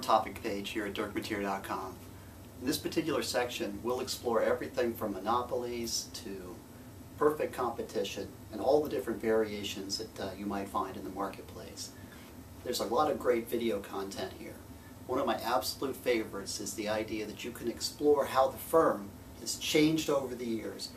firm topic page here at dirkmateer.com. In this particular section, we'll explore everything from monopolies to perfect competition and all the different variations that you might find in the marketplace. There's a lot of great video content here. One of my absolute favorites is the idea that you can explore how the firm has changed over the years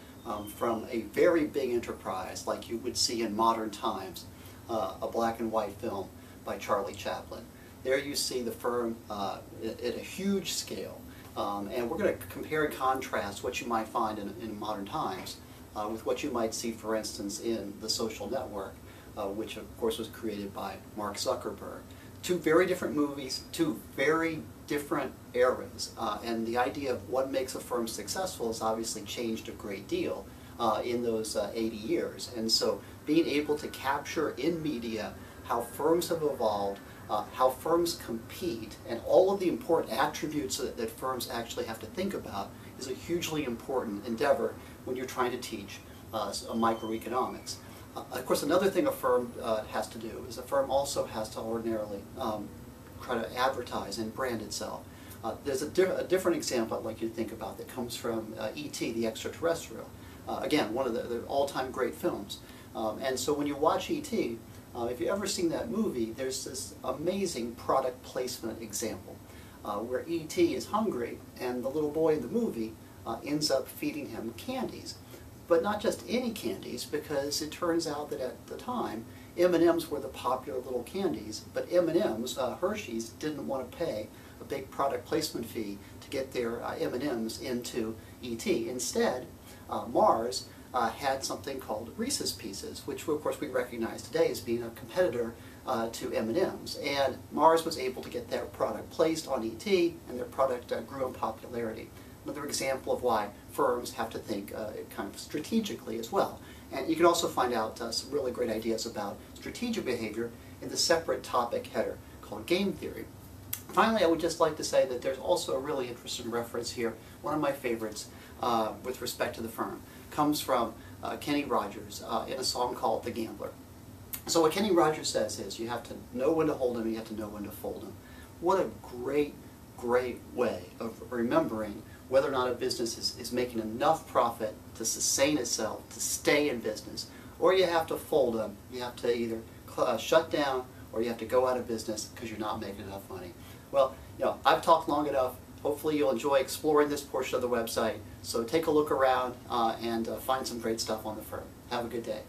from a very big enterprise like you would see in modern times, a black and white film by Charlie Chaplin. There you see the firm at a huge scale, and we're going to compare and contrast what you might find in modern times with what you might see, for instance, in The Social Network, which of course was created by Mark Zuckerberg. Two very different movies, two very different eras, and the idea of what makes a firm successful has obviously changed a great deal in those 80 years. And so being able to capture in media how firms have evolved, how firms compete, and all of the important attributes that firms actually have to think about is a hugely important endeavor when you're trying to teach microeconomics. Of course, another thing a firm has to do is a firm also has to ordinarily try to advertise and brand itself. There's a different example I'd like you to think about that comes from E.T. the Extraterrestrial. Again, one of the all-time great films. And so when you watch E.T., if you've ever seen that movie, there's this amazing product placement example where E.T. is hungry and the little boy in the movie ends up feeding him candies. But not just any candies, because it turns out that at the time M&Ms were the popular little candies, but M&Ms, Hershey's, didn't want to pay a big product placement fee to get their M&Ms into E.T. Instead, Mars had something called Reese's Pieces, which of course we recognize today as being a competitor to M&M's. And Mars was able to get their product placed on E.T., and their product grew in popularity. Another example of why firms have to think kind of strategically as well. And you can also find out some really great ideas about strategic behavior in the separate topic header called Game Theory. Finally, I would just like to say that there's also a really interesting reference here. One of my favorites with respect to the firm comes from Kenny Rogers in a song called The Gambler. So what Kenny Rogers says is you have to know when to hold them, you have to know when to fold them. What a great way of remembering whether or not a business is making enough profit to sustain itself, to stay in business, or you have to fold them. You have to either shut down or you have to go out of business because you're not making enough money. Well, I've talked long enough. Hopefully you'll enjoy exploring this portion of the website. So take a look around and find some great stuff on the firm. Have a good day.